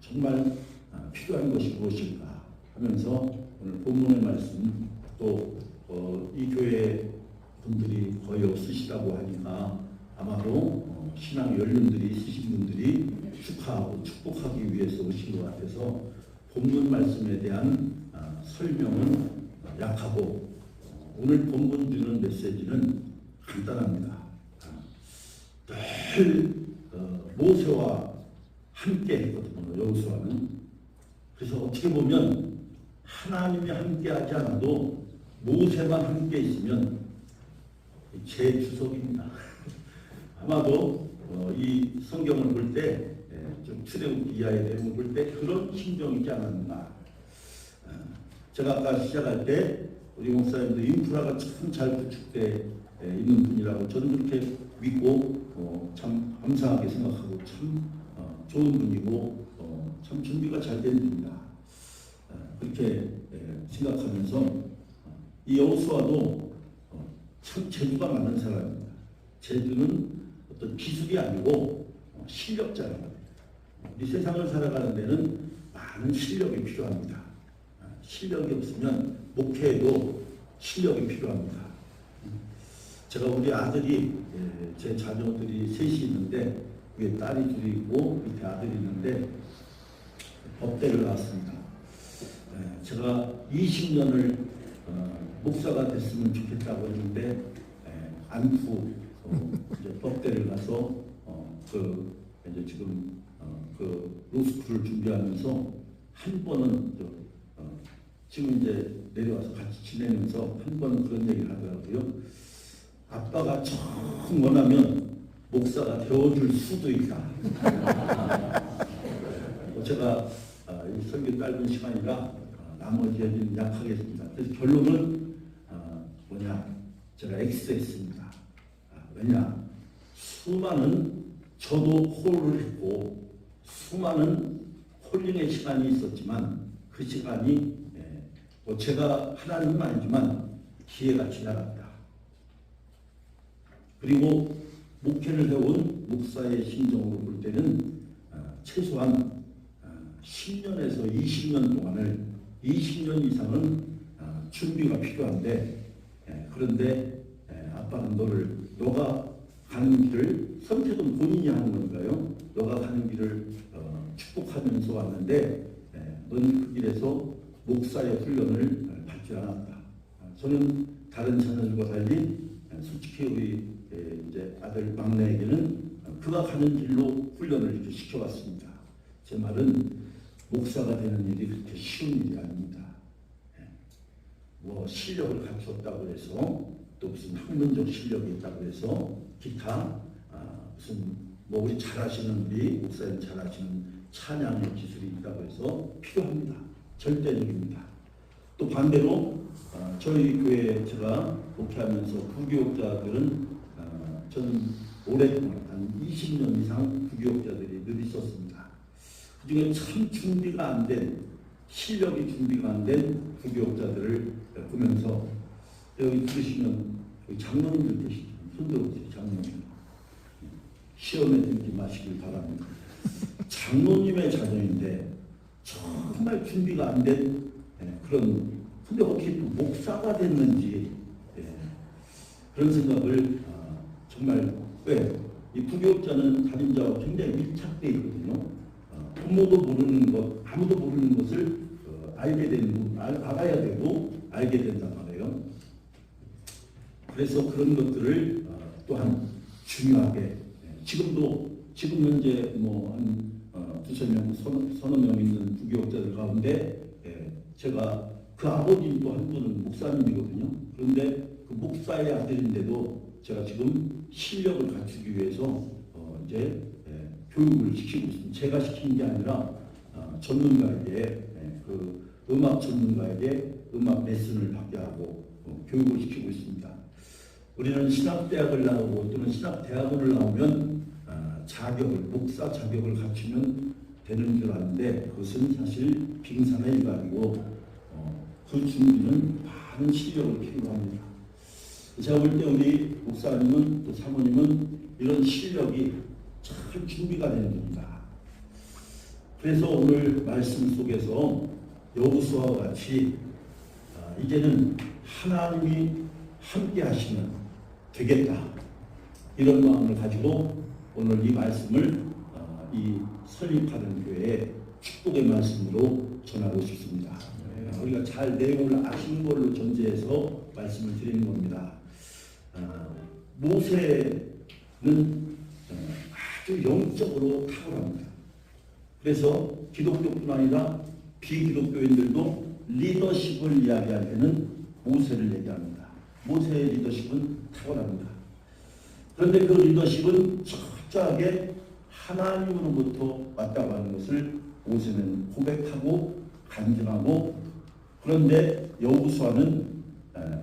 정말 필요한 것이 무엇일까 하면서 오늘 본문의 말씀 또 이 교회 분들이 거의 없으시다고 하니까 아마도 신앙 연륜들이 있으신 분들이 축하하고 축복하기 위해서 오신 것 같아서 본문 말씀에 대한 설명은 약하고 오늘 본문 주는 메시지는 간단합니다. 늘 모세와 함께 했거든요. 여호수아는. 그래서 어떻게 보면 하나님이 함께 하지 않아도 모세만 함께 있으면 제 주석입니다. 아마도 이 성경을 볼 때, 좀 출애굽 이하의 내용을 볼 때 그런 심정이지 않았나. 제가 아까 시작할 때 우리 목사님도 인프라가 참 잘 구축되어 있는 분이라고 저는 그렇게 믿고 참 감사하게 생각하고 참 좋은 분이고 참 준비가 잘 된 분이다. 그렇게 생각하면서 이 여호수아도 참 재주가 많은 사람입니다. 재주는 어떤 기술이 아니고 실력자입니다. 이 세상을 살아가는 데는 많은 실력이 필요합니다. 실력이 없으면 목회에도 실력이 필요합니다. 제가 우리 아들이 제 자녀들이 셋이 있는데 위에 딸이 둘이 있고 밑에 아들이 있는데 법대를 나왔습니다. 제가 20년을 목사가 됐으면 좋겠다고 했는데 안고 이제 법대를 가서 이제 지금 로스쿨을 준비하면서 한 번은 지금 이제 내려와서 같이 지내면서 한 번은 그런 얘기를 하더라고요. 아빠가 정 원하면 목사가 되어줄 수도 있다. 제가 이 설교 짧은 시간이라 나머지에는 약하겠습니다. 그래서 결론은 제가 X했습니다. 왜냐? 수많은 저도 콜을 했고 수많은 콜링의 시간이 있었지만 그 시간이 제가 하나님은 아니지만 기회가 지나갔다. 그리고 목회를 해온 목사의 심정으로 볼 때는 최소한 10년에서 20년 동안을 20년 이상은 준비가 필요한데 그런데 아빠는 너가 가는 길을 선택은 본인이 하는 건가요? 너가 가는 길을 축복하면서 왔는데 넌 그 길에서 목사의 훈련을 받지 않았다. 저는 다른 자녀들과 달리 솔직히 우리 이제 아들 막내에게는 그가 가는 길로 훈련을 이렇게 시켜왔습니다. 제 말은 목사가 되는 일이 그렇게 쉬운 일이 아닙니다. 뭐 실력을 갖췄다고 해서 또 무슨 학문적 실력이 있다고 해서 기타 무슨 뭐 우리 잘하시는 우리 목사님 잘하시는 찬양의 기술이 있다고 해서 필요합니다. 절대적입니다. 또 반대로 저희 교회에 제가 목회하면서 부교육자들은 저는 오랫동안 한 20년 이상 부교육자들이 늘 있었습니다. 그중에 참 준비가 안 된 실력이 준비가 안 된 부교육자들을 보면서 여기 들으시면 장로님들 계시죠. 손들어보세요. 장로님. 시험에 들지 마시길 바랍니다. 장로님의 자녀인데 정말 준비가 안 된 그런 근데 어떻게 또 목사가 됐는지 그런 생각을 정말 왜 이 부교육자는 담임자와 굉장히 밀착되어 있거든요. 부모도 모르는 것, 아무도 모르는 것을 알게 되는 알아야 되고 알게 된단 말이에요. 그래서 그런 것들을 또한 중요하게 지금 현재 뭐 한 두세 명, 서너 명 있는 부교육자들 가운데 제가 그 아버님도 한 분은 목사님이거든요. 그런데 그 목사의 아들인데도 제가 지금 실력을 갖추기 위해서 이제 교육을 시키고 있습니다. 제가 시키는 게 아니라 전문가에게 그 음악 전문가에게 음악 레슨을 받게 하고 교육을 시키고 있습니다. 우리는 신학대학을 나오고 또는 신학대학원을 나오면 자격을 목사 자격을 갖추면 되는 줄 아는데 그것은 사실 빙산의 일각이고 그 준비는 많은 실력을 필요로 합니다. 제가 볼 때 우리 목사님은 또 사모님은 이런 실력이 참 준비가 되는 겁니다. 그래서 오늘 말씀 속에서 여호수아와 같이 이제는 하나님이 함께 하시면 되겠다, 이런 마음을 가지고 오늘 이 말씀을 이 설립하는 교회에 축복의 말씀으로 전하고 싶습니다. 우리가 잘 내용을 아시는 걸로 전제해서 말씀을 드리는 겁니다. 모세는 아주 영적으로 탁월합니다. 그래서 기독교뿐 아니라 비기독교인들도 리더십을 이야기할 때는 모세를 얘기합니다. 모세의 리더십은 탁월합니다. 그런데 그 리더십은 철저하게 하나님으로부터 왔다고 하는 것을 모세는 고백하고 간증하고, 그런데 여호수아는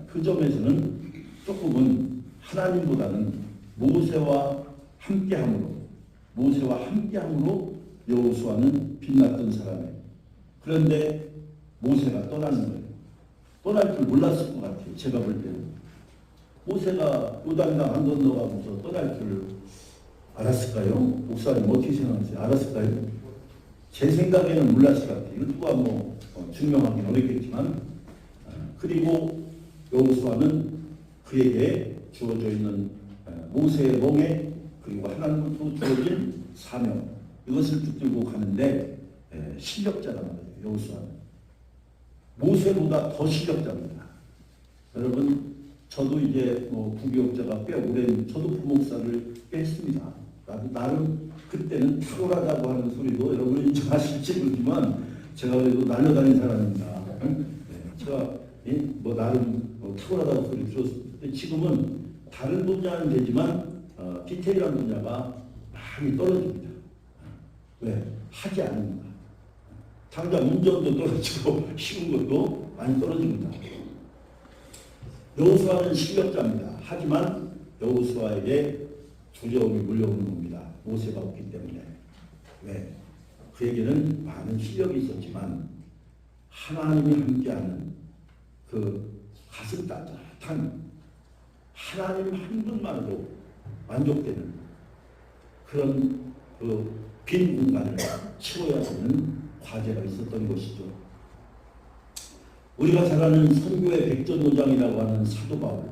그 점에서는 조금은 하나님보다는 모세와 함께함으로 여호수아는 빛났던 사람이에요. 그런데 모세가 떠나는 거예요. 떠날 줄 몰랐을 것 같아요. 제가 볼 때는. 모세가 요단강 한 건너가면서 떠날 줄 알았을까요? 목사님 어떻게 생각하세요? 알았을까요? 제 생각에는 몰랐을 것 같아요. 이거 누가 증명하기는 어렵겠지만, 그리고 여호수아는 그에게 주어져 있는 모세의 멍에, 그리고 하나님으로부터 주어진 사명, 이것을 붙들고 가는데 실력자란 말이에요. 여호수아는 모세보다 더 실력자입니다. 여러분, 저도 이제 부교육자가 꽤 오랜, 저도 부목사를 꽤 했습니다. 나름 그때는 탁월하다고 하는 소리도 여러분이 인정하실지 모르지만 제가 그래도 날려다닌 사람입니다. 제가 나름 탁월하다고 소리 들었는데, 지금은 다른 분야는 되지만 디테일한 분야가 많이 떨어집니다. 왜? 하지 않습니다. 당장 운전도 떨어지고 쉬운 것도 많이 떨어집니다. 여호수아는 실력자입니다. 하지만 여호수아에게 두려움이 물려오는 겁니다. 모세가 없기 때문에. 왜? 그에게는 많은 실력이 있었지만 하나님이 함께하는 그 가슴 따뜻한 하나님 한 분만으로 만족되는 그런 그 빈 공간을 채워야 하는 과제가 있었던 것이죠. 우리가 잘 아는 선교의 백전노장이라고 하는 사도 바울,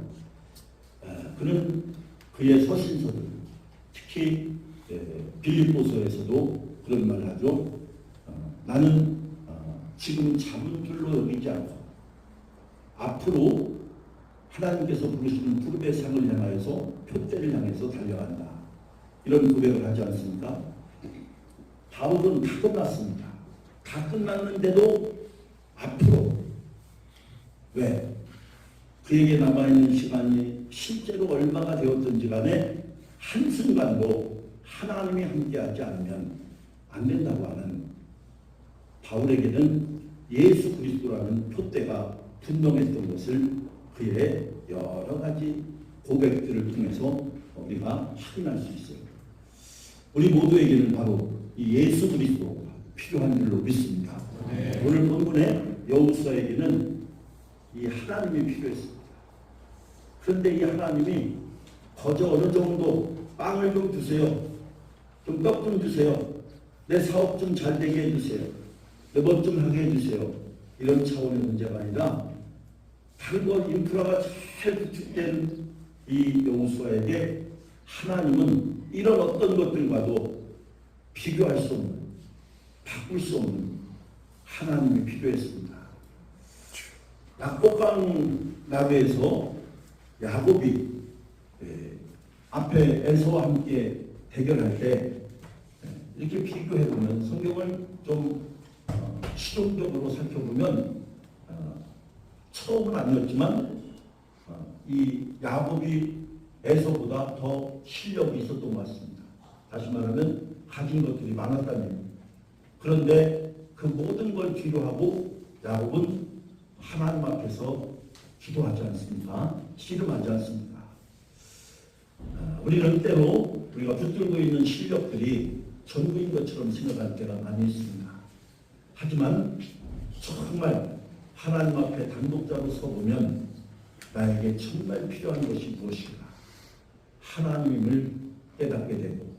그는 그의 서신서들, 특히 빌립보서에서도 그런 말을 하죠. 나는 지금 잡은 줄로 여기지 않고 앞으로 하나님께서 부르시는 푸르의 상을 향하여서 표대를 향해서 달려간다, 이런 고백을 하지 않습니까? 바울은 다 끝났습니다. 다 끝났는데도 앞으로, 왜? 그에게 남아있는 시간이 실제로 얼마가 되었든지 간에 한순간도 하나님이 함께하지 않으면 안 된다고 하는, 바울에게는 예수 그리스도라는 표대가 분명했던 것을 그의 여러 가지 고백들을 통해서 우리가 확인할 수 있어요. 우리 모두에게는 바로 이 예수 그리스도가 필요한 줄로 믿습니다. 네. 오늘 본문에 여호수아에게는 이 하나님이 필요했습니다. 그런데 이 하나님이 거저 어느 정도 빵을 좀 주세요, 좀 떡 좀 주세요, 내 사업 좀 잘 되게 해주세요, 내 것 좀 하게 해주세요, 이런 차원의 문제가 아니라 다른 것 인프라가 잘 구축된 이 여호수아에게 하나님은 이런 어떤 것들과도 비교할 수 없는, 바꿀 수 없는 하나님이 필요했습니다. 약복강 나루에서 야곱이 앞에 에서와 함께 대결할 때 이렇게 비교해보면, 성경을 좀 실용적으로 살펴보면 처음은 아니었지만 이 야곱이 에서보다 더 실력이 있었던 것 같습니다. 다시 말하면 가진 것들이 많았다는. 그런데 그 모든 걸 뒤로하고 야곱은 하나님 앞에서 기도하지 않습니까? 씨름하지 않습니까? 우리는 때로 우리가 붙들고 있는 실력들이 전부인 것처럼 생각할 때가 많이 있습니다. 하지만 정말 하나님 앞에 단독자로 서보면 나에게 정말 필요한 것이 무엇인가? 하나님을 깨닫게 되고,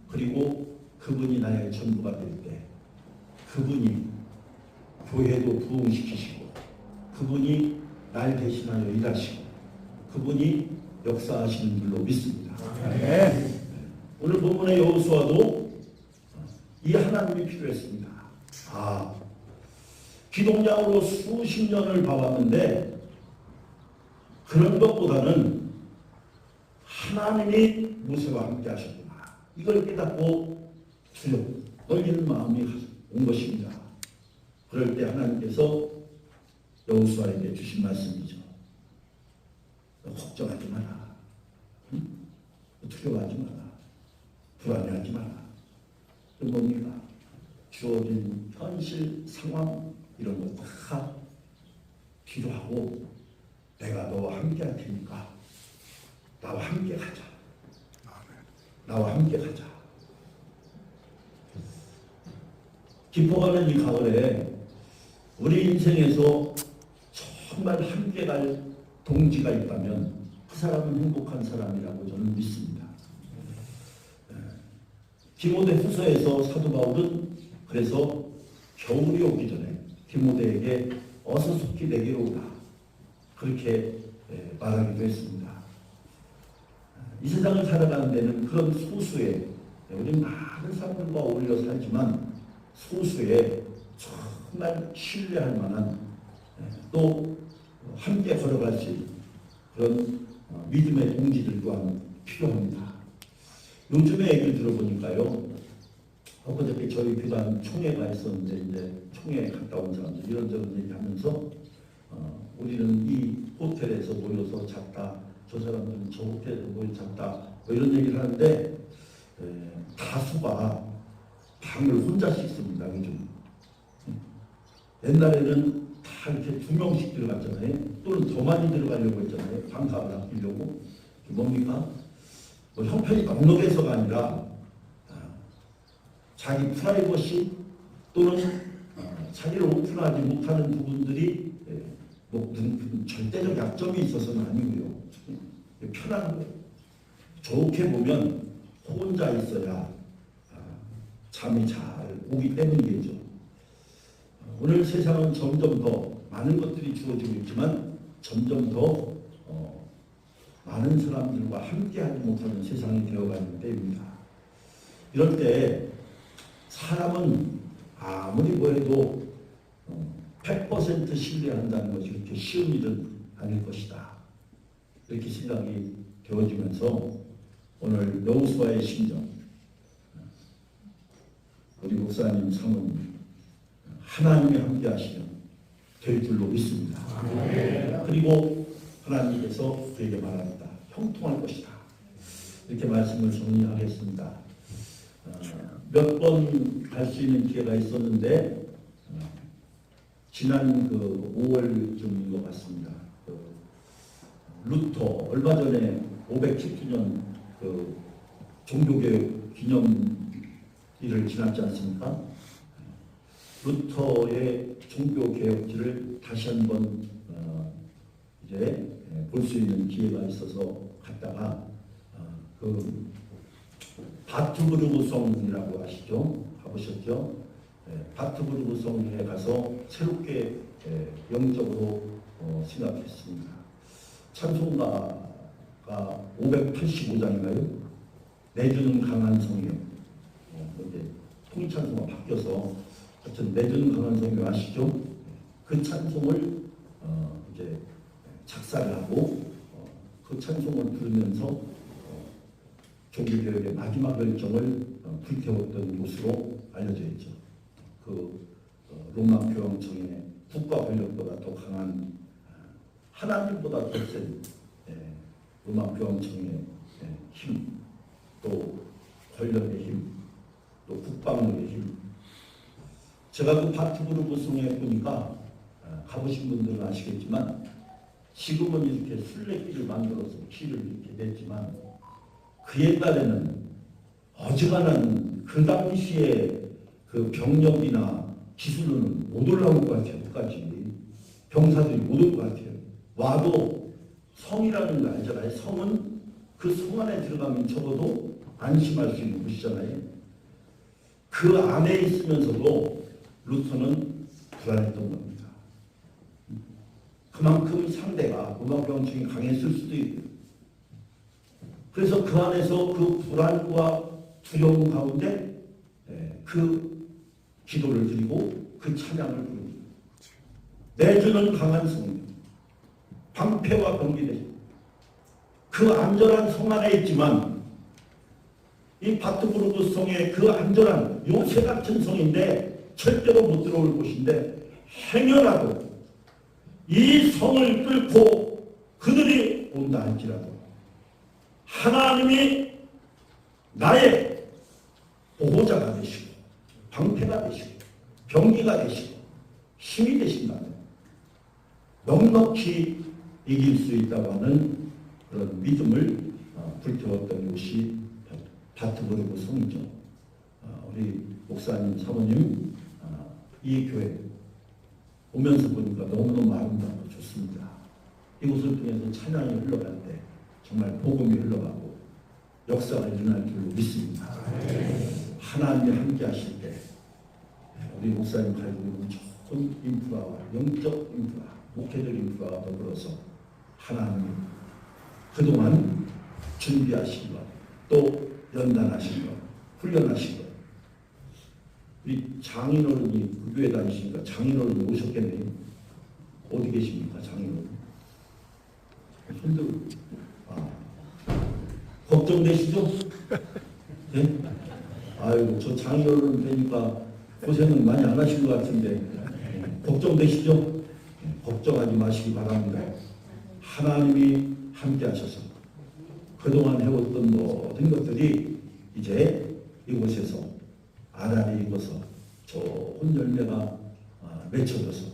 그리고 그분이 나의 전부가 될 때 그분이 교회도 부흥시키시고 그분이 날 대신하여 일하시고 그분이 역사하시는 줄로 믿습니다. 네. 오늘 본문의 여호수아도 이 하나님이 필요했습니다. 기독량으로 수십 년을 봐왔는데 그런 것보다는 하나님이 모세와 함께 하셨구나. 이걸 깨닫고 떨리는 마음이 온 것입니다. 그럴 때 하나님께서 여호수아에게 주신 말씀이죠. 걱정하지 마라. 두려워하지 마라. 불안해하지 마라. 그 뭡니까? 주어진 현실 상황 이런 거 다 필요하고 내가 너와 함께 할 테니까 나와 함께 가자. 나와 함께 가자. 깊어가는 이 가을에 우리 인생에서 정말 함께 갈 동지가 있다면 그 사람은 행복한 사람이라고 저는 믿습니다. 디모데 후서에서 사도 바울은 그래서 겨울이 오기 전에 디모데에게 어서 속히 내게로 오라 그렇게 말하기도 했습니다. 이 세상을 살아가는 데는 그런 소수의 우리 많은 사람들과 어울려 살지만 소수의 정말 신뢰할 만한 또 함께 걸어갈 수 있는 그런 믿음의 동지들 또한 필요합니다. 요즘의 얘기를 들어보니까요. 엊그저께 저희 교단 총회가 있었는데 이제 총회 갔다 온 사람들 이런저런 얘기하면서 우리는 이 호텔에서 모여서 잤다. 저 사람들은 저 호텔에서 모여서 잤다. 뭐 이런 얘기를 하는데 다수가 방을 혼자씩 씁니다. 요즘. 옛날에는 다 이렇게 2명씩 들어갔잖아요. 또는 더 많이 들어가려고 했잖아요. 방값을 아끼려고. 뭡니까? 뭐 형편이 넉넉해서가 아니라 자기 프라이버시 또는 자기를 오픈하지 못하는 부분들이 뭐 절대적 약점이 있어서는 아니고요. 편한 거예요. 좋게 보면 혼자 있어야 잠이 잘 오기 때문이겠죠. 오늘 세상은 점점 더 많은 것들이 주어지고 있지만 점점 더 많은 사람들과 함께하지 못하는 세상이 되어가는 때입니다. 이럴 때 사람은 아무리 뭐해도 100% 신뢰한다는 것이 그렇게 쉬운 일은 아닐 것이다. 이렇게 생각이 되어지면서 오늘 여호수아의 심정, 우리 목사님 사모님 하나님이 함께 하시면 될 줄로 믿습니다. 그리고 하나님께서 그에게 말합니다. 형통할 것이다. 이렇게 말씀을 정리하겠습니다. 몇 번 갈 수 있는 기회가 있었는데 지난 5월쯤인 것 같습니다. 루터 얼마 전에 510주년 종교개혁 기념일을 지났지 않습니까? 루터의 종교개혁지를 다시 한번 이제 볼 수 있는 기회가 있어서 갔다가 바트부르크 성이라고 아시죠? 가보셨죠? 바트부르크 성에 가서 새롭게 영적으로 생각했습니다. 찬송가가 585장인가요? 내주는 강한 성이요. 이제 통일찬송가 바뀌어서 하여튼 내주는 강한 성이 아시죠? 그 찬송을 이제 작사를 하고 그 찬송을 부르면서 종교개혁의 마지막 열정을 불태웠던 곳으로 알려져 있죠. 로마 교황청의 국가 권력보다 더 강한 하나님보다 더 센 로마 교황청의 힘, 또 권력의 힘, 또 국방력의 힘. 제가 그 바트부르크 성에 보니까 가보신 분들은 아시겠지만 지금은 이렇게 순례길을 만들어서 길을 이렇게 냈지만 그 옛날에는 어지간한 그 당시에 그 병력이나 기술로는 못 올라올 것 같아요. 끝까지 병사들이 못 올 것 같아요. 와도 성이라는 거 알잖아요. 성은 그 성 안에 들어가면 적어도 안심할 수 있는 곳이잖아요. 그 안에 있으면서도 루터는 불안했던 겁니다. 그만큼 상대가 음악병증이 강했을 수도 있고, 그래서 그 안에서 그 불안과 두려움 가운데 그 기도를 드리고 그 찬양을 부릅니다. 내 주는 강한 성령, 방패와 병기 되십니다. 그 안전한 성 안에 있지만 이 바트부르크 성의 그 안전한 요새 같은 성인데 절대로 못 들어올 곳인데 행여라도 이 성을 뚫고 그들이 온다 할지라도 하나님이 나의 보호자가 되시고 방패가 되시고 병기가 되시고 힘이 되신다면 넉넉히 이길 수 있다고 하는 그런 믿음을 불태웠던 곳이 바트부르크 성이죠. 우리 목사님, 사모님 이 교회 오면서 보니까 너무너무 아름답고 좋습니다. 이곳을 통해서 찬양이 흘러갈 때 정말 복음이 흘러가고 역사가 일어날 줄로 믿습니다. 하나님이 함께 하실 때 우리 목사님 가지고 있는 좋은 인프라와 영적 인프라, 목회적 인프라와 더불어서 하나님이 그동안 준비하신 것, 또 연단하신 것, 훈련하신 것. 우리 장인어른이 그 교회 다니시니까 장인어른이 오셨겠네요. 어디 계십니까, 장인어른? 손들, 걱정되시죠? 네? 아이고, 저 장인어른 뵈니까 고생은 많이 안 하신 것 같은데, 걱정되시죠? 걱정하지 마시기 바랍니다. 하나님이 함께 하셔서 그동안 해왔던 모든 것들이 이제 이곳에서 알알이 익어서 좋은 열매가 맺혀져서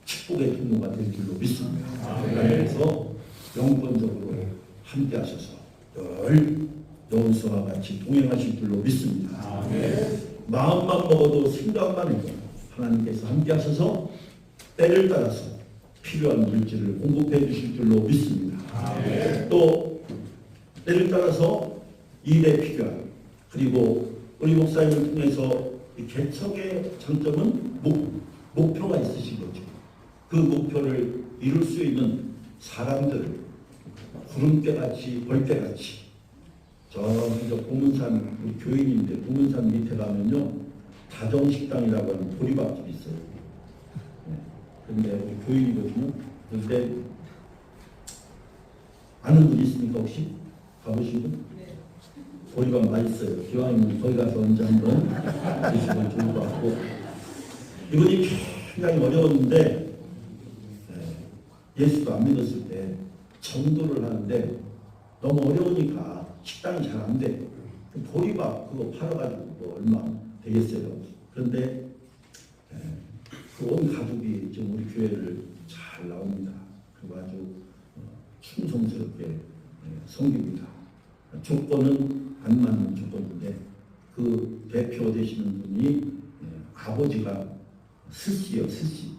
축복의 통로가 될 줄로 믿습니다. 그래서 영권적으로 함께 하셔서 늘 여호수아와 같이 동행하실 줄로 믿습니다. 마음만 먹어도 생각만 해도 하나님께서 함께 하셔서 때를 따라서 필요한 물질을 공급해 주실 줄로 믿습니다. 또 때를 따라서 일에 필요한, 그리고 우리 목사님을 통해서 이 개척의 장점은 목표가 있으신 거죠. 그 목표를 이룰 수 있는 사람들을 구름대같이 벌떼같이 저기 보문산 우리 교인인데 보문산 밑에 가면요 다정식당이라고 하는 보리밥집이 있어요. 그런데 우리 교인이거든요. 그런데 아는 분 있습니까 혹시? 가보신 분? 보리밥 맛있어요. 기왕이면 거기 가서 언제 한번 드시면 좋을 것 같고, 이분이 굉장히 어려웠는데 예수도 안 믿었을 때 전도를 하는데 너무 어려우니까 식당이 잘 안 돼. 보리밥 그거 팔아가지고 뭐 얼마 되겠어요. 그런데 그 온 가족이 지금 우리 교회를 잘 나옵니다. 그리고 아주 충성스럽게 섬깁니다. 조건은 안 맞는 조건인데 그 대표 되시는 분이 아버지가 스시요, 스시.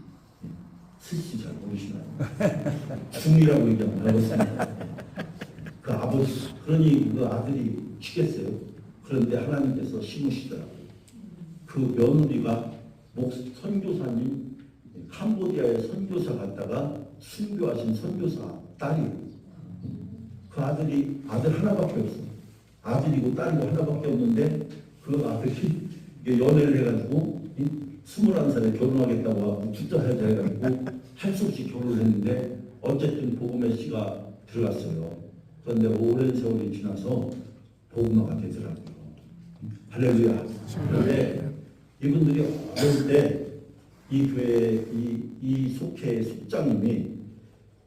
스시 잘 모르시나요? 중이라고 얘기하면 알겠습니다. 그 아버지, 그러니 그 아들이 치겠어요. 그런데 하나님께서 심으시더라고요. 그 며느리가 선교사님, 캄보디아에 선교사 갔다가 순교하신 선교사 딸이에요. 그 아들이 아들 하나밖에 없어요. 아들이고 딸이고 하나밖에 없는데 그 아들이 연애를 해가지고 21살에 결혼하겠다고 하고 투자하자 해가지고 할 수 없이 결혼을 했는데 어쨌든 복음의 씨가 들어갔어요. 그런데 오랜 세월이 지나서 복음화가 되더라고요. 할렐루야. 그런데 이분들이 어릴 때 이 교회 이 속회 속장님이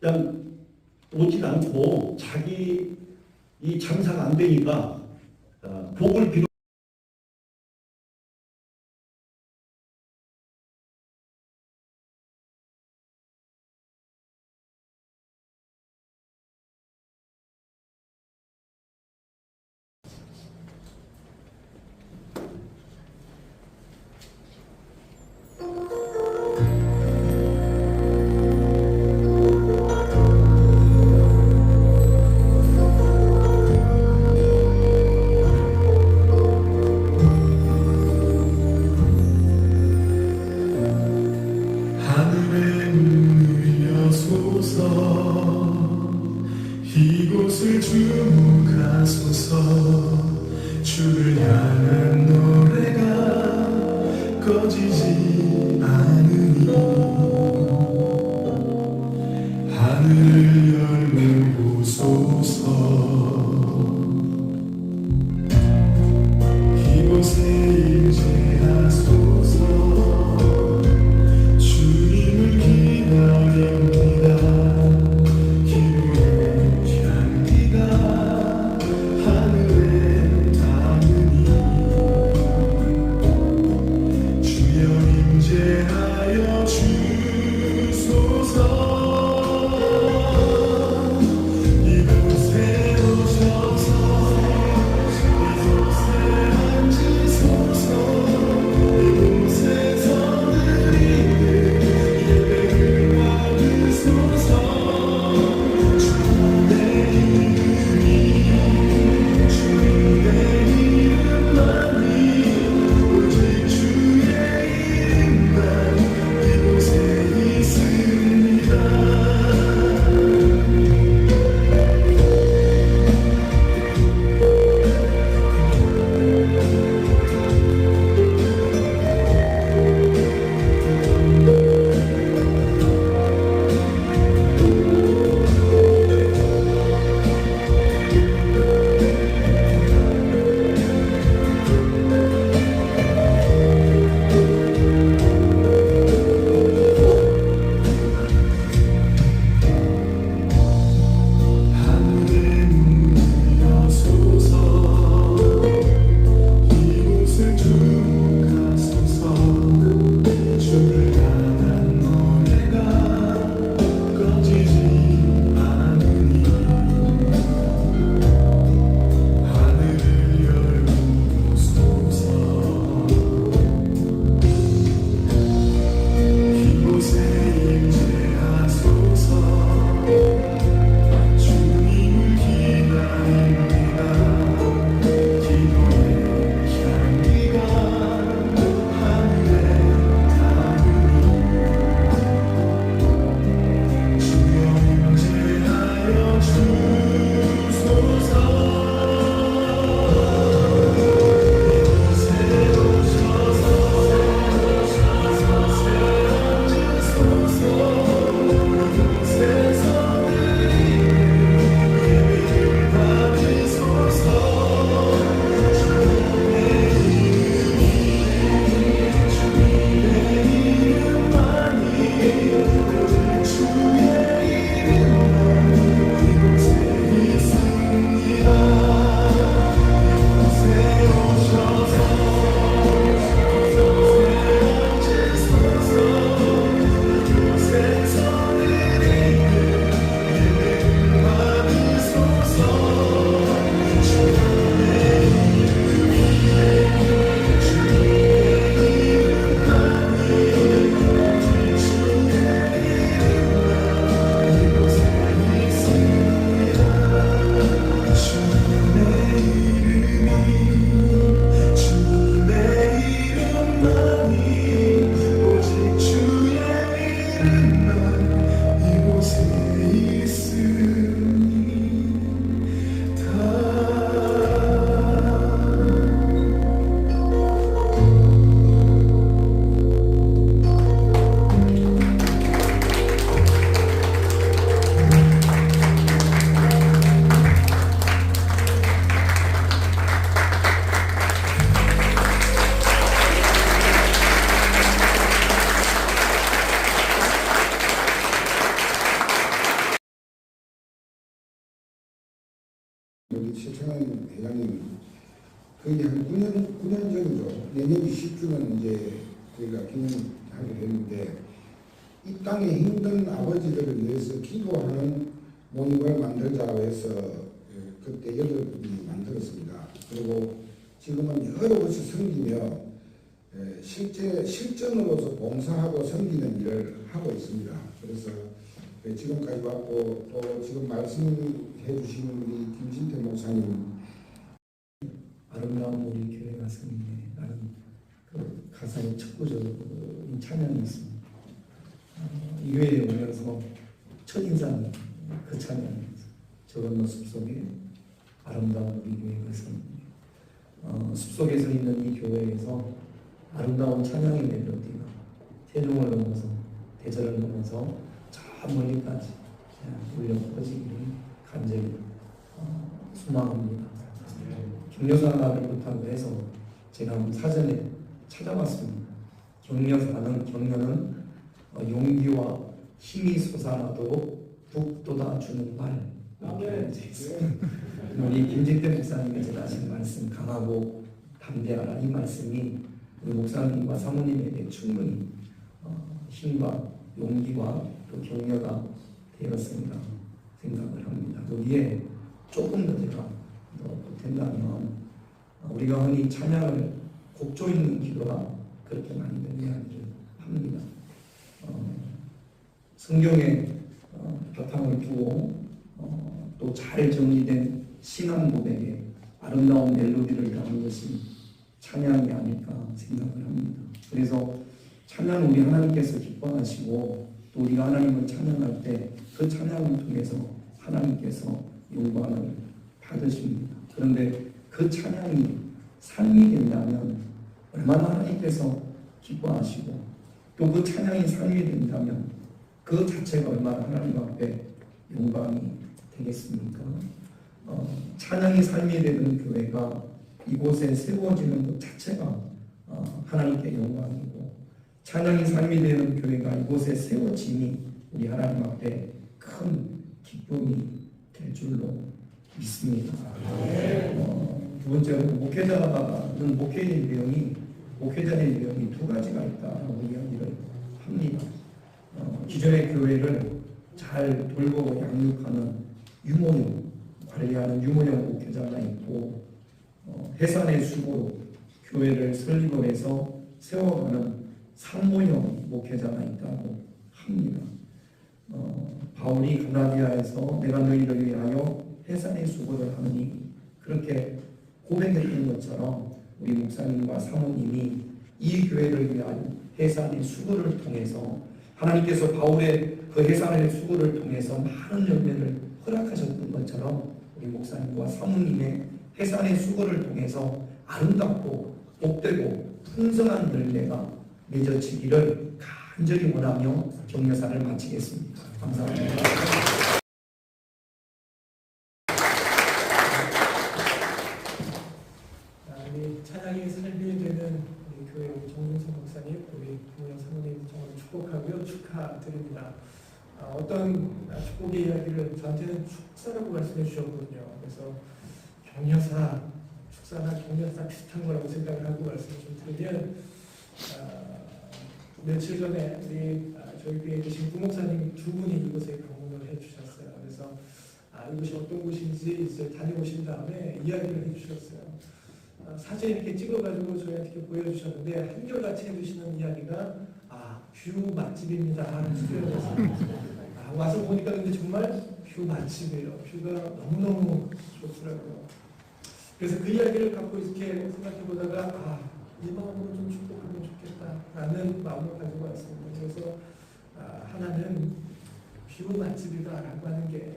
그냥 오진 않고 자기 이 장사가 안 되니까 복을 빌어 꺼지지 않으니 하늘을 열어보소서. 이곳에 임재하소서. 주님을 기다립니다. 기도의 향기가 하늘에 닿으니 주여 임재하여 주소서. 이곳에 오셔서 이곳에 앉으소서. 이곳에서 드리는 예배를 받으소서. 주님의 이름이 주님의 이름만이 오직 주의 이름만 이곳에 있습니다. 하늘에 문을 여소서. 이곳을 주목하소서. 주를 향한 노래가 꺼지지 않으니 하늘을 열어보소서. 이곳에 임재하소서. 주님을 기다립니다. 기도의 향기가 하늘에 닿으니 주여 임재하여 주소서. 이곳에 오셔서 이곳에 앉으소서. 이곳에서 예배를 받으소서. 주님의 이름만이 오직 주의 이름만 이곳에 있습니다. 이곳에 오셔서 이곳에 앉으소서. 이곳에서 드리는 예배를 받으소서. 주님의 이름이 주님의 이름만이 오직 주의 이름만 이곳에 있습니다. 주님의 이름이 주님의 이름만이 오직 주의 이름만 이곳에 우리 최창환 회장님 거의 한 9년 전이죠. 내년이 10주년 이제 저희가 기념하게 됐는데 이 땅에 힘든 아버지들을 위해서 기도하는 모임을 만들자 해서 그때 8분이 만들었습니다. 그리고 지금은 여러 곳이 섬기며 실전으로서 봉사하고 섬기는 일을 하고 있습니다. 그래서 지금까지 왔고 또 지금 말씀해 주시는 우리 김진태 목사님 아름다운 우리 교회 가슴에 라는 그 가사의 척구적인 찬양이 있습니다. 이 교회에 오면서 첫인상 그 찬양이었어요. 저건 숲속에 아름다운 우리 교회 가슴. 숲속에서 있는 이 교회에서 아름다운 찬양의 멜로디가 태중을 넘어서 대절을 넘어서 저 멀리까지 울려 퍼지기를 간절히 소망합니다. 격려사를 부탁을 해서 제가 사전에 찾아봤습니다. 격려는 용기와 힘이 솟아나도록 북돋아 주는 말. 우리 김진태 목사님이 제가 하신 말씀 강하고 담대하라 이 말씀이 우리 목사님과 사모님에게 충분히 힘과 용기와 또 격려가 되었습니다 생각을 합니다. 여기에 조금 더 제가 더 보탠다면 우리가 흔히 찬양을 곡조 있는 기도라 그렇게 많이들 이야기를 합니다. 성경에 바탕을 두고 또 잘 정리된 신앙 고백에 아름다운 멜로디를 담은 것이 찬양이 아닐까 생각을 합니다. 그래서 찬양 우리 하나님께서 기뻐하시고 또 우리가 하나님을 찬양할 때 그 찬양을 통해서 하나님께서 영광을 받으십니다. 그런데 그 찬양이 삶이 된다면 얼마나 하나님께서 기뻐하시고 또 그 찬양이 삶이 된다면 그 자체가 얼마나 하나님 앞에 영광이 되겠습니까? 찬양이 삶이 되는 교회가 이곳에 세워지는 것 자체가 하나님께 영광이고 찬양이 삶이 되는 교회가 이곳에 세워짐이 우리 하나님 앞에 큰 기쁨이 될 줄로 믿습니다. 두 번째로 목회자는 목회자의 유형이 두 가지가 있다고 이야기를 합니다. 기존의 교회를 잘 돌보고 양육하는 유모형, 관리하는 유모형 목회자가 있고 해산의 수고로 교회를 설립을 해서 세워가는 산모형 목회자가 있다고 합니다. 바울이 갈라디아에서 내가 너희를 위하여 해산의 수고를 하느니 그렇게 고백했던 것처럼 우리 목사님과 사모님이 이 교회를 위하여 해산의 수고를 통해서 하나님께서 바울의 그 해산의 수고를 통해서 많은 열매를 허락하셨던 것처럼 우리 목사님과 사모님의 해산의 수고를 통해서 아름답고 복되고 풍성한 열매가 맺어지기를 간절히 원하며 격려사를 마치겠습니다. 감사합니다. 우리 찬양이 삶이 되는 우리 교회 정문성 목사님, 우리 부모님 사모님 정말 축복하고요, 축하드립니다. 어떤 축복의 이야기를 저한테는 축사라고 말씀해 주셨거든요. 그래서 격려사, 축사나 격려사 비슷한 거라고 생각을 하고 말씀을 좀 드리면 며칠 전에 우리 저희 교회에 계신 부목사님 두 분이 이곳에 방문을 해주셨어요. 그래서 이곳이 어떤 곳인지 이제 다녀오신 다음에 이야기를 해주셨어요. 사진 이렇게 찍어가지고 저희한테 이렇게 보여주셨는데 한결같이 해주시는 이야기가 뷰 맛집입니다 하는 표현이었어요. 와서 보니까 근데 정말 뷰 맛집이에요. 뷰가 너무너무 좋더라고요. 그래서 그 이야기를 갖고 이렇게 생각해보다가 이 마음으로 좀 축복하면 좋겠다라는 마음을 가지고 왔습니다. 그래서 하나는 뷰 맛집이다라고 하는 게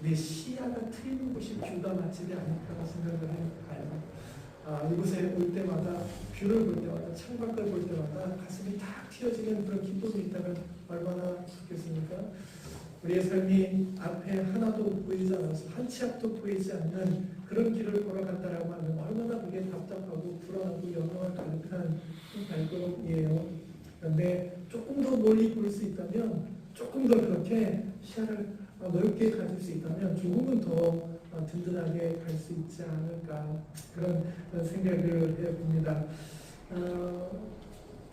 내 시야가 트이는 곳이 뷰가 맛집이 아닐까 생각을 해요. 이곳에 올 때마다 뷰를 볼 때마다 창밖을 볼 때마다 가슴이 탁 튀어지는 그런 기쁨이 있다면 얼마나 좋겠습니까? 우리의 삶이 앞에 하나도 보이지 않아서 한 치 앞도 보이지 않는 그런 길을 걸어간다라고 하면 얼마나 그게 답답하고 불안하고 영광을 가득한 발걸음이에요. 그런데 조금 더 멀리 볼 수 있다면 조금 더 그렇게 시야를 넓게 가질 수 있다면 조금은 더 든든하게 갈 수 있지 않을까 그런 생각을 해봅니다.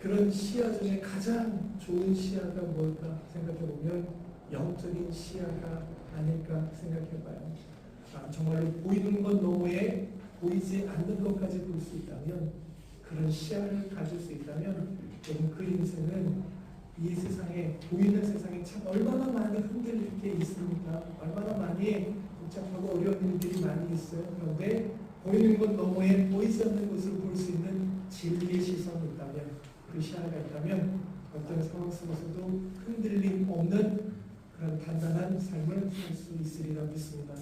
그런 시야 중에 가장 좋은 시야가 뭘까 생각해보면 영적인 시야가 아닐까 생각해봐요. 정말로 보이는 것 너머에 보이지 않는 것까지 볼 수 있다면 그런 시야를 가질 수 있다면 그 인생은 이 세상에 보이는 세상에 참 얼마나 많이 흔들릴 게 있습니까? 얼마나 많이 복잡하고 어려운 일들이 많이 있어요. 그런데 보이는 것 너머에 보이지 않는 것을 볼 수 있는 진리의 시선이 있다면 그 시야가 있다면 어떤 상황 속에서도 흔들림 없는 그런 단단한 삶을 살 수 있으리라 믿습니다.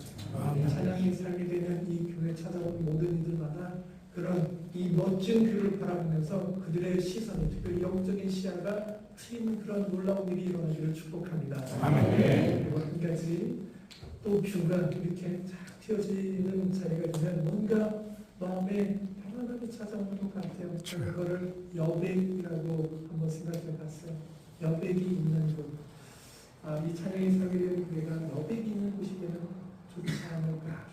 찬양의 삶이 되는 이 교회 찾아온 모든 이들마다 그런 이 멋진 뷰를 바라보면서 그들의 시선이 특별히 영적인 시야가 트인 그런 놀라운 일이 일어나기를 축복합니다. 그리고 한 가지 또 뷰가 이렇게 쫙 튀어지는 자리가 되면 뭔가 마음에 평안함이 찾아오는 것 같아요. 저는 그거를 여백이라고 한번 생각해 봤어요. 여백이 있는 곳. 이 찬양의 사회의 교회가 여백이 있는 곳이면 좋지 않을까.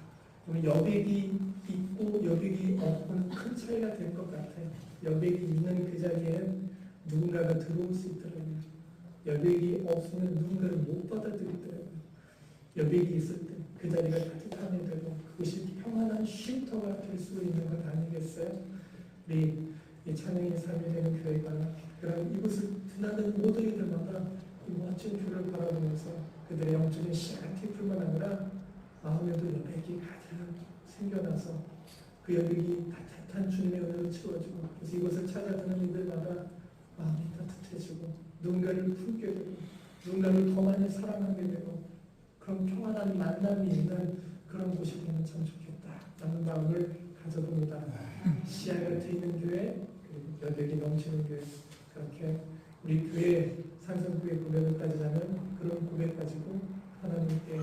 그러면 여백이 있고 여백이 없고는 큰 차이가 될 것 같아요. 여백이 있는 그 자리에는 누군가가 들어올 수 있더라고요. 여백이 없으면 누군가를 못 받아들이더라고요. 여백이 있을 때 그 자리가 따뜻함이 되고 그것이 평안한 쉼터가 될 수 있는 것 아니겠어요? 우리 이 찬양의 삶이 되는 교회가 그런 이곳을 드나드는 모든 이들마다 이 멋진 뷰를 바라보면서 그들의 영적인 시야가 깊을만 아니라 마음에도 여백이 가득 생겨나서 그 여백이 따뜻한 주님의 은혜로 채워지고 그래서 이곳을 찾아드는 이들마다 마음이 따뜻해지고 누군가를 품게 되고 누군가를 더 많이 사랑하게 되고 그런 평안한 만남이 있는 그런 곳이 되면 참 좋겠다라는 마음을 가져봅니다. 시야가 트이는 교회 그리고 여백이 넘치는 교회 그렇게 우리 교회 산성교회 고백을 가지자면 그런 고백 가지고 하나님께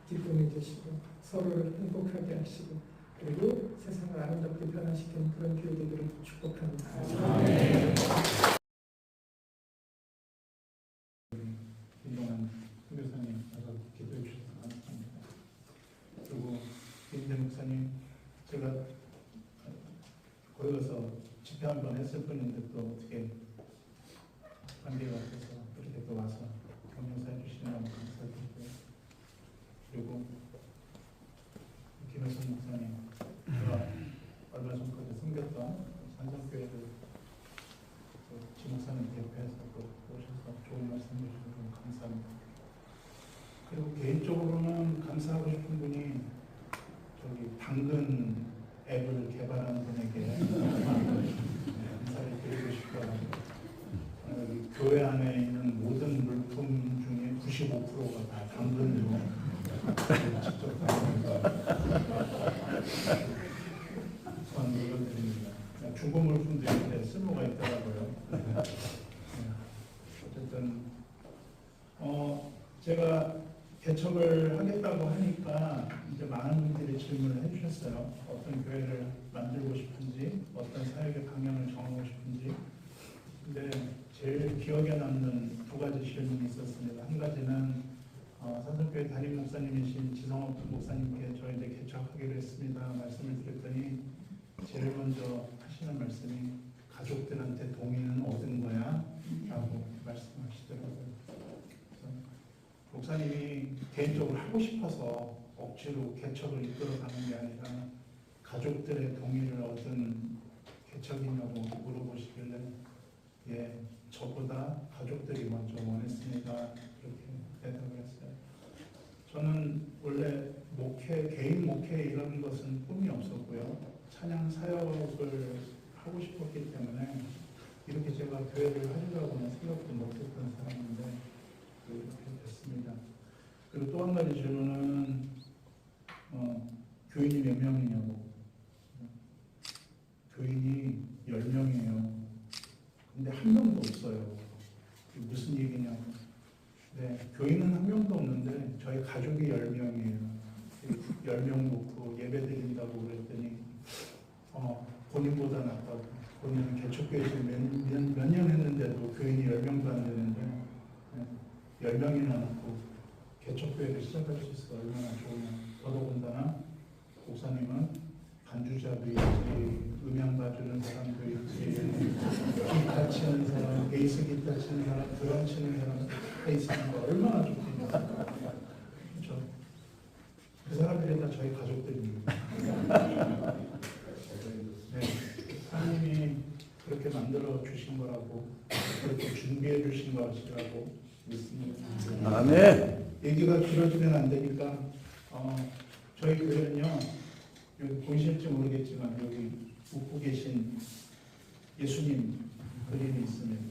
기쁨이 되시고 서로를 행복하게 하시고 그리고 세상을 아름답게 변화시키는 그런 교회 되기를 축복합니다. 유명한 선교사님 와서 기도해 주셔서 감사합니다. 그리고 김대 목사님 제가 거기 가서 집회 한 번 했을 뿐인데 또 어떻게 관계가 없어서 이렇게 또 와서 격려사 해주시면 감사드리고요. 그리고 김혜선 목사님 제가 얼마 전까지 섬겼던 산성교회를 지목사님 대표해서 또 오셔서 좋은 말씀 해주셔서 감사합니다. 그리고 개인적으로는 감사하고 싶은 분이 저기 당근 앱을 개발한 분에게 감사를 드리고 싶어요. 여기 교회 안에 있는 모든 물품 중에 95%가 다 당근으로 직접 다니면서 선물을 드립니다. 중고 물품도 있는데 쓸모가 있더라고요. 어쨌든 제가 개척을 하겠다고 하니까 이제 많은 분들이 질문을 해주셨어요. 어떤 교회를 만들고 싶은지, 어떤 사역의 방향을 정하고 싶은지. 근데 제일 기억에 남는 두 가지 질문이 있었습니다. 한 가지는 산성교회 담임 목사님이신 지성업 목사님께 저희들 개척하기로 했습니다. 말씀을 드렸더니 제일 먼저 하시는 말씀이 가족들한테 동의는 얻은 거야? 라고 말씀하시더라고요. 목사님이 개인적으로 하고 싶어서 억지로 개척을 이끌어가는 게 아니라 가족들의 동의를 얻은 개척이냐고 물어보시길래 예, 저보다 가족들이 먼저 원했습니다. 그렇게 대답을 했어요. 저는 원래 개인 목회 이런 것은 꿈이 없었고요. 찬양 사역을 하고 싶었기 때문에 이렇게 제가 교회를 하려고는 생각도 못했던 사람인데 이렇게 됐습니다. 그리고 또 한 가지 질문은 교인이 몇 명이냐고. 교인이 10명이에요. 근데 한 명도 없어요. 무슨 얘기냐고. 네, 교인은 한 명도 없는데 저희 가족이 10명이에요. 10명 놓고 예배 드린다고 그랬더니 본인보다 낫다고. 본인은 개척교회 몇 년 했는데도 교인이 10명도 안 되는데 10명이나 놓고 개척교회를 시작할 수 있어 얼마나 좋으냐. 더더군다나 목사님은 반주자도 있지, 음향 봐주는 사람도 있지, 기타 치는 사람, 베이스 기타 치는 사람, 드럼 치는 사람 다 있으니까 얼마나 좋겠냐. 그렇죠? 그 사람들이 다 저희 가족들입니다. 네, 하나님이 그렇게 만들어 주신 거라고, 그렇게 준비해 주신 것이라고 믿습니다. 아멘. 얘기가 길어지면 안 되니까 저희 교회는요, 여기 보이실지 모르겠지만 여기 웃고 계신 예수님 그림이 있습니다.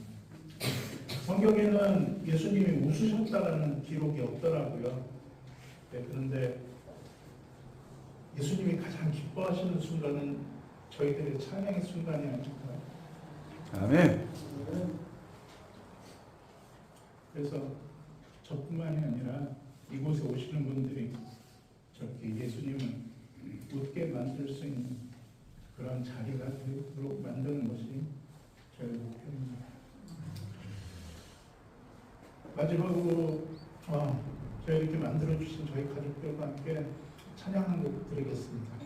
성경에는 예수님이 웃으셨다라는 기록이 없더라고요. 네, 그런데 예수님이 가장 기뻐하시는 순간은 저희들의 찬양의 순간이 아닐까. 아멘. 그래서 저뿐만이 아니라 이곳에 오시는 분들이 저렇게 예수님을 웃게 만들 수 있는 그런 자리가 되도록 만드는 것이 저희 목표입니다. 마지막으로 저희 이렇게 만들어주신 저희 가족들과 함께 찬양 한 곡 드리겠습니다.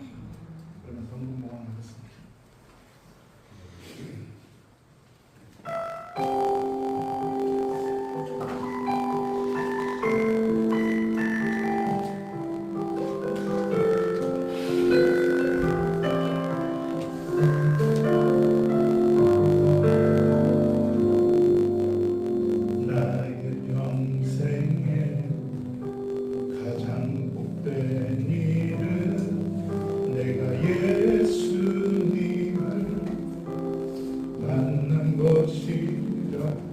그러면 성공하겠습니다. 나의 평생에 가장 복된 일은 내가 예수님을 만난 것이라.